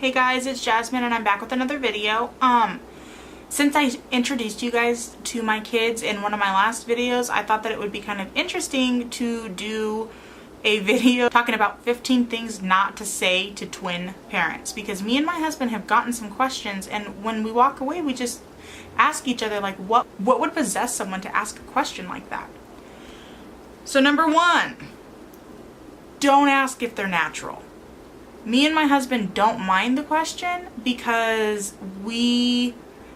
Hey guys, it's Jasmine and I'm back with another video. Since I introduced you guys to my kids in one of my last videos, I thought that it would be kind of interesting to do a video talking about 15 things not to say to twin parents, because me and my husband have gotten some questions, and when we walk away we just ask each other like what would possess someone to ask a question like that. So number one, don't ask if they're natural. Me and my husband don't mind the question because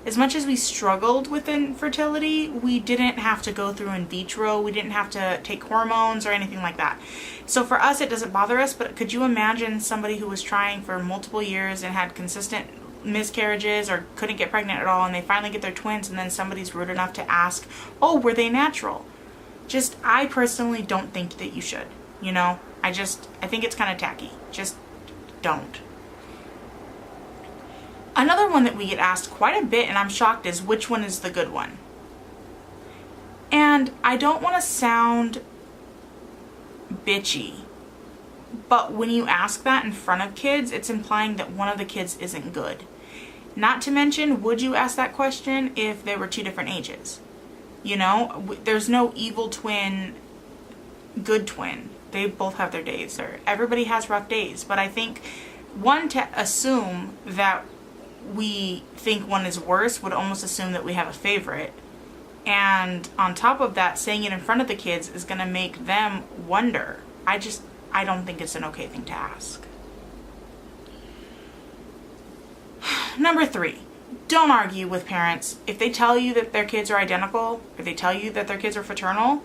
as much as we struggled with infertility, we didn't have to go through in vitro. We didn't have to take hormones or anything like that. So for us, it doesn't bother us, but could you imagine somebody who was trying for multiple years and had consistent miscarriages or couldn't get pregnant at all, and they finally get their twins, and then somebody's rude enough to ask, oh, were they natural? I personally don't think that you should, you know? I think it's kind of tacky. Just don't. Another one that we get asked quite a bit, and I'm shocked, is which one is the good one? And I don't want to sound bitchy, but when you ask that in front of kids, it's implying that one of the kids isn't good. Not to mention, would you ask that question if they were two different ages? You know, there's no evil twin, good twin. They both have their days. Everybody has rough days, but I think to assume that we think one is worse would almost assume that we have a favorite. And on top of that, saying it in front of the kids is going to make them wonder. I don't think it's an okay thing to ask. Number 3, don't argue with parents. If they tell you that their kids are identical, if they tell you that their kids are fraternal,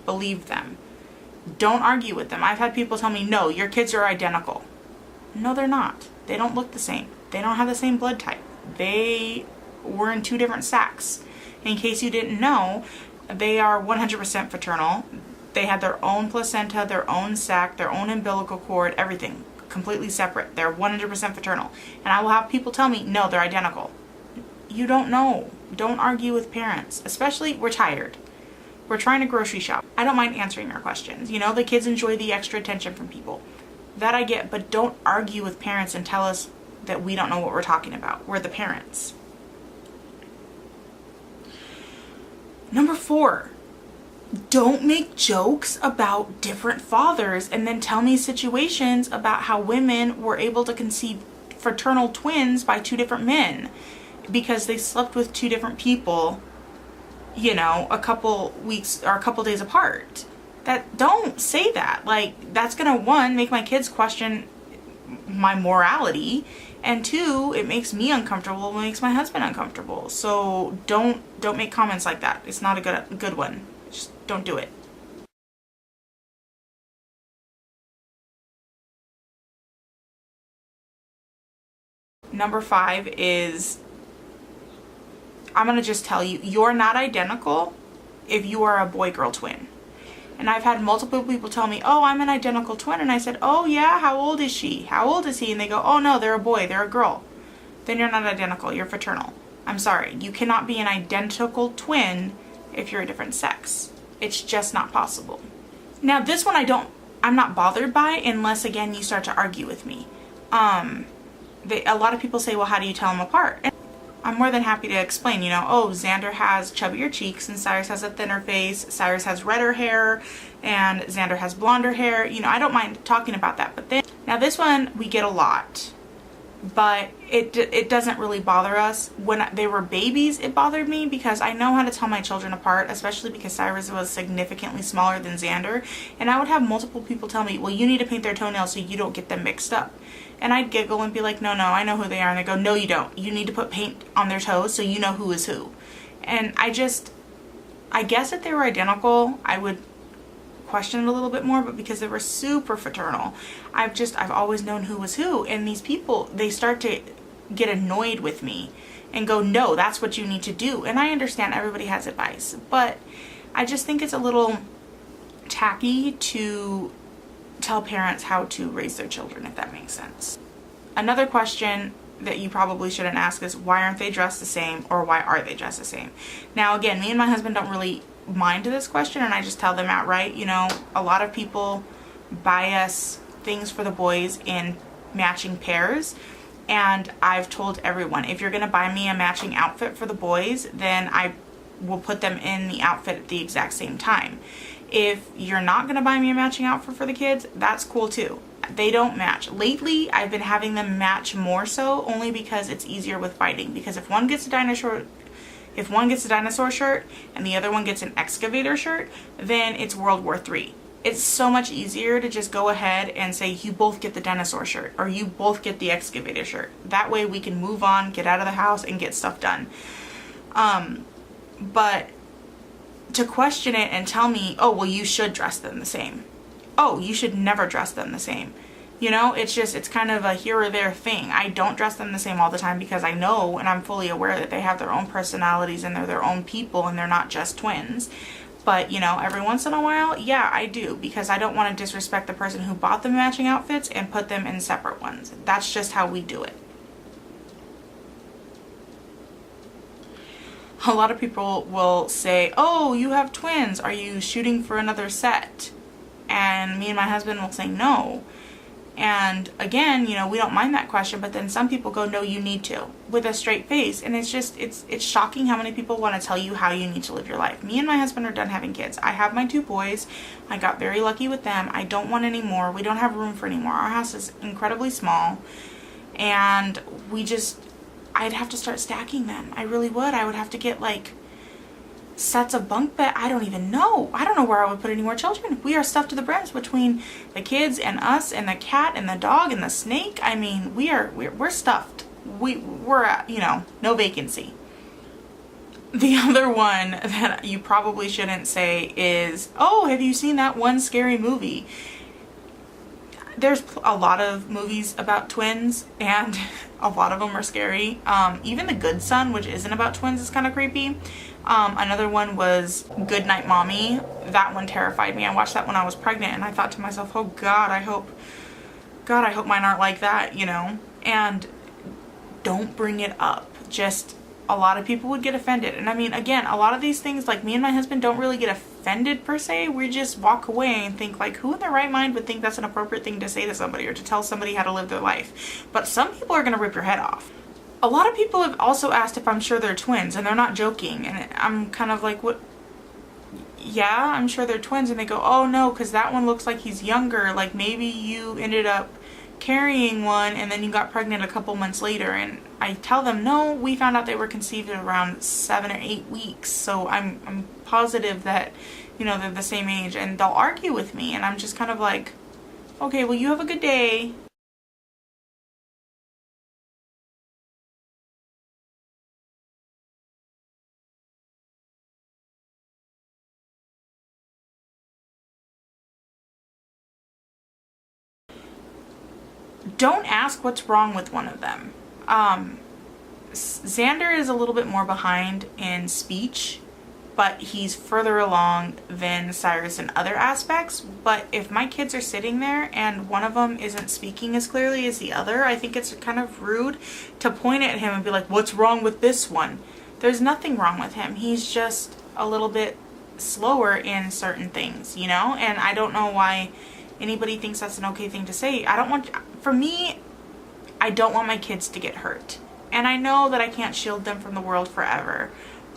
believe them. Don't argue with them. I've had people tell me, no, your kids are identical. No, they're not. They don't look the same. They don't have the same blood type. They were in 2 different sacks. In case you didn't know, they are 100% fraternal. They had their own placenta, their own sac, their own umbilical cord, everything completely separate. They're 100% fraternal. And I will have people tell me, no, they're identical. You don't know. Don't argue with parents, especially we're tired. We're trying to grocery shop. I don't mind answering your questions. You know, the kids enjoy the extra attention from people. That I get, but don't argue with parents and tell us that we don't know what we're talking about. We're the parents. Number 4, don't make jokes about different fathers and then tell me situations about how women were able to conceive fraternal twins by 2 different men because they slept with 2 different people, you know, a couple weeks or a couple days apart. Don't say that. Like, that's gonna, 1, make my kids question my morality, and 2, it makes me uncomfortable, it makes my husband uncomfortable. So don't make comments like that. It's not a good one. Just don't do it. Number 5 is, I'm gonna just tell you, you're not identical if you are a boy-girl twin. And I've had multiple people tell me, oh, I'm an identical twin. And I said, oh yeah, how old is she? How old is he? And they go, oh no, they're a boy, they're a girl. Then you're not identical, you're fraternal. I'm sorry, you cannot be an identical twin if you're a different sex. It's just not possible. Now this one I'm not bothered by unless, again, you start to argue with me. A lot of people say, well, how do you tell them apart? And I'm more than happy to explain, you know, oh, Xander has chubbier cheeks and Cyrus has a thinner face, Cyrus has redder hair and Xander has blonder hair. You know, I don't mind talking about that. But then, now this one we get a lot, but it doesn't really bother us. When they were babies, it bothered me because I know how to tell my children apart, especially because Cyrus was significantly smaller than Xander. And I would have multiple people tell me, well, you need to paint their toenails so you don't get them mixed up. And I'd giggle and be like, no, I know who they are. And they go, no, you don't. You need to put paint on their toes so you know who is who. And I guess if they were identical, I would question it a little bit more, but because they were super fraternal, I've always known who was who. And these people, they start to get annoyed with me and go, no, that's what you need to do. And I understand everybody has advice, but I just think it's a little tacky to tell parents how to raise their children, if that makes sense. Another question that you probably shouldn't ask is, why aren't they dressed the same, or why are they dressed the same? Now again, me and my husband don't really mind this question, and I just tell them outright, you know, a lot of people buy us things for the boys in matching pairs, And I've told everyone, if you're going to buy me a matching outfit for the boys, then I will put them in the outfit at the exact same time. If you're not going to buy me a matching outfit for the kids, that's cool too. They don't match. Lately, I've been having them match more so, only because it's easier with fighting. Because if one gets a dinosaur shirt and the other one gets an excavator shirt, then it's World War III. It's so much easier to just go ahead and say you both get the dinosaur shirt or you both get the excavator shirt. That way we can move on, get out of the house, and get stuff done. But to question it and tell me, oh, well, you should dress them the same. Oh, you should never dress them the same. You know, it's kind of a here or there thing. I don't dress them the same all the time because I know and I'm fully aware that they have their own personalities and they're their own people and they're not just twins. But, you know, every once in a while, yeah, I do, because I don't want to disrespect the person who bought the matching outfits and put them in separate ones. That's just how we do it. A lot of people will say, oh, you have twins. Are you shooting for another set? And me and my husband will say no. And again, you know, we don't mind that question, but then some people go, no, you need to, with a straight face. And it's just, it's shocking how many people want to tell you how you need to live your life. Me and my husband are done having kids. I have my 2 boys. I got very lucky with them. I don't want any more. We don't have room for any more. Our house is incredibly small. And I'd have to start stacking them. I really would. I would have to get like sets of bunk bed. I don't even know. I don't know where I would put any more children. We are stuffed to the brims between the kids and us and the cat and the dog and the snake. I mean, we're stuffed. We're at, you know, no vacancy. The other one that you probably shouldn't say is, oh, have you seen that one scary movie? There's a lot of movies about twins and a lot of them are scary. Even The Good Son, which isn't about twins, is kind of creepy. Another one was Good Night Mommy. That one terrified me. I watched that when I was pregnant and I thought to myself, oh God, I hope mine aren't like that, you know? And don't bring it up. Just, a lot of people would get offended. And I mean, again, a lot of these things, like me and my husband don't really get offended per se. We just walk away and think like, who in their right mind would think that's an appropriate thing to say to somebody or to tell somebody how to live their life? But some people are going to rip your head off. A lot of people have also asked if I'm sure they're twins, and they're not joking. And I'm kind of like, what? Yeah, I'm sure they're twins. And they go, oh no, because that one looks like he's younger. Like maybe you ended up carrying one and then you got pregnant a couple months later. And I tell them, no, we found out they were conceived at around 7 or 8 weeks. So I'm positive that, you know, they're the same age. And they'll argue with me. And I'm just kind of like, okay, well, you have a good day. Don't ask what's wrong with one of them. Xander is a little bit more behind in speech, but he's further along than Cyrus in other aspects. But if my kids are sitting there and one of them isn't speaking as clearly as the other, I think it's kind of rude to point at him and be like, what's wrong with this one? There's nothing wrong with him. He's just a little bit slower in certain things, you know? And I don't know why anybody thinks that's an okay thing to say. For me, I don't want my kids to get hurt. And I know that I can't shield them from the world forever.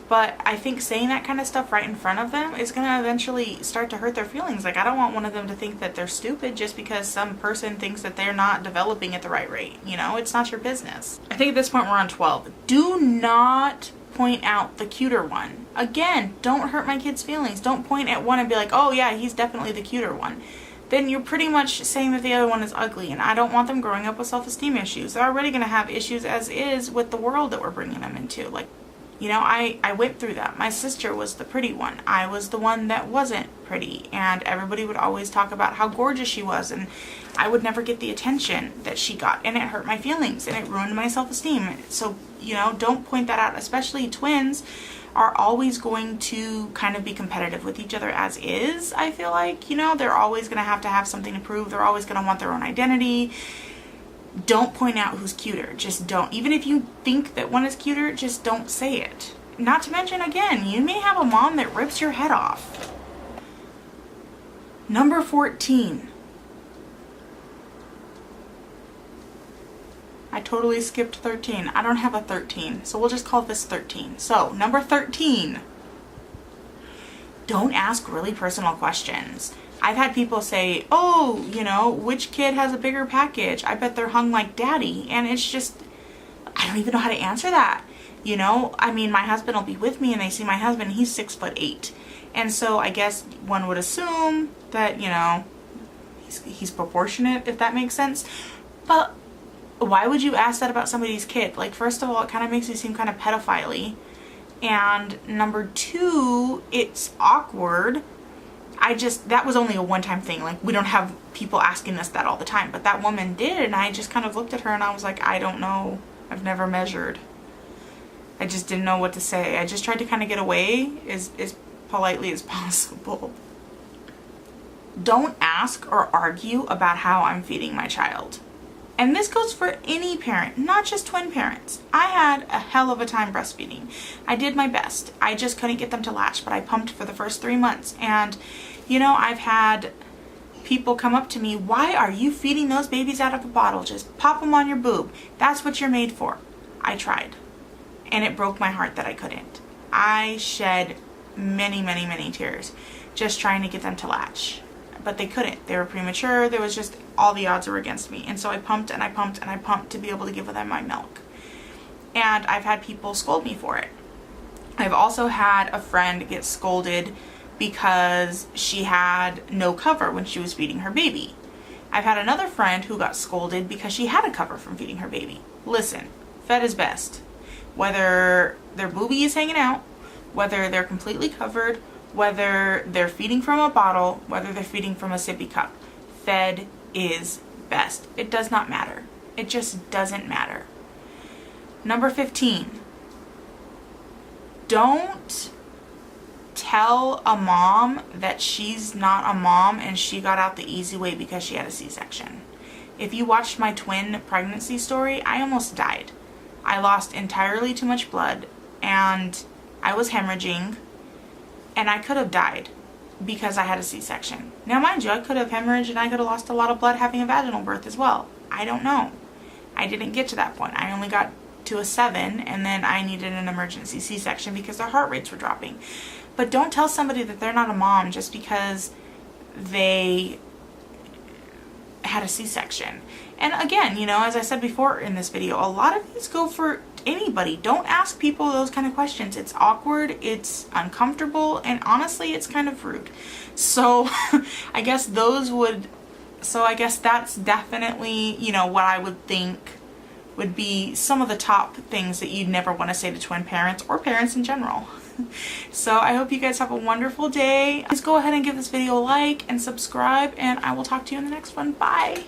But I think saying that kind of stuff right in front of them is going to eventually start to hurt their feelings. Like, I don't want one of them to think that they're stupid just because some person thinks that they're not developing at the right rate. You know, it's not your business. I think at this point we're on 12. Do not point out the cuter one. Again, don't hurt my kids' feelings. Don't point at one and be like, oh yeah, he's definitely the cuter one. Then you're pretty much saying that the other one is ugly, and I don't want them growing up with self-esteem issues. They're already going to have issues as is with the world that we're bringing them into. Like, you know, I went through that. My sister was the pretty one. I was the one that wasn't pretty, and everybody would always talk about how gorgeous she was, and I would never get the attention that she got, and it hurt my feelings, and it ruined my self-esteem. So, you know, don't point that out. Especially twins are always going to kind of be competitive with each other as is, I feel like. You know, they're always going to have something to prove. They're always going to want their own identity. Don't point out who's cuter. Just don't. Even if you think that one is cuter, just don't say it. Not to mention, again, you may have a mom that rips your head off. Number 14. I totally skipped 13. I don't have a 13, so we'll just call this 13. So, number 13. Don't ask really personal questions. I've had people say, oh, you know, which kid has a bigger package? I bet they're hung like daddy. And it's just, I don't even know how to answer that. You know, I mean, my husband will be with me and they see my husband, he's 6'8". And so I guess one would assume that, you know, he's proportionate, if that makes sense. But why would you ask that about somebody's kid? Like, first of all, it kind of makes you seem kind of pedophile-y. And number two, it's awkward. That was only a one-time thing. Like, we don't have people asking us that all the time. But that woman did, and I just kind of looked at her and I was like, I don't know. I've never measured. I just didn't know what to say. I just tried to kind of get away as politely as possible. Don't ask or argue about how I'm feeding my child. And this goes for any parent, not just twin parents. I had a hell of a time breastfeeding. I did my best. I just couldn't get them to latch, but I pumped for the first 3 months. And, you know, I've had people come up to me, why are you feeding those babies out of a bottle? Just pop them on your boob. That's what you're made for. I tried. And it broke my heart that I couldn't. I shed many, many, many tears just trying to get them to latch. But they couldn't. They were premature. There was just, all the odds were against me. And so I pumped and I pumped and I pumped to be able to give them my milk. And I've had people scold me for it. I've also had a friend get scolded because she had no cover when she was feeding her baby. I've had another friend who got scolded because she had a cover from feeding her baby. Listen, fed is best. Whether their boobie is hanging out, whether they're completely covered, whether they're feeding from a bottle, whether they're feeding from a sippy cup, fed is best. It does not matter. It just doesn't matter. Number 15. Don't tell a mom that she's not a mom and she got out the easy way because she had a C-section. If you watched my twin pregnancy story, I almost died. I lost entirely too much blood and I was hemorrhaging and I could have died because I had a C-section. Now mind you, I could have hemorrhaged and I could have lost a lot of blood having a vaginal birth as well. I don't know. I didn't get to that point. I only got to a 7 and then I needed an emergency C-section because their heart rates were dropping. But don't tell somebody that they're not a mom just because they had a C-section. And again, you know, as I said before in this video, a lot of these go for anybody. Don't ask people those kind of questions. It's awkward, it's uncomfortable, and honestly, it's kind of rude. So I guess that's definitely, you know, what I would think would be some of the top things that you'd never want to say to twin parents or parents in general. So I hope you guys have a wonderful day. Please go ahead and give this video a like and subscribe, and I will talk to you in the next one. Bye!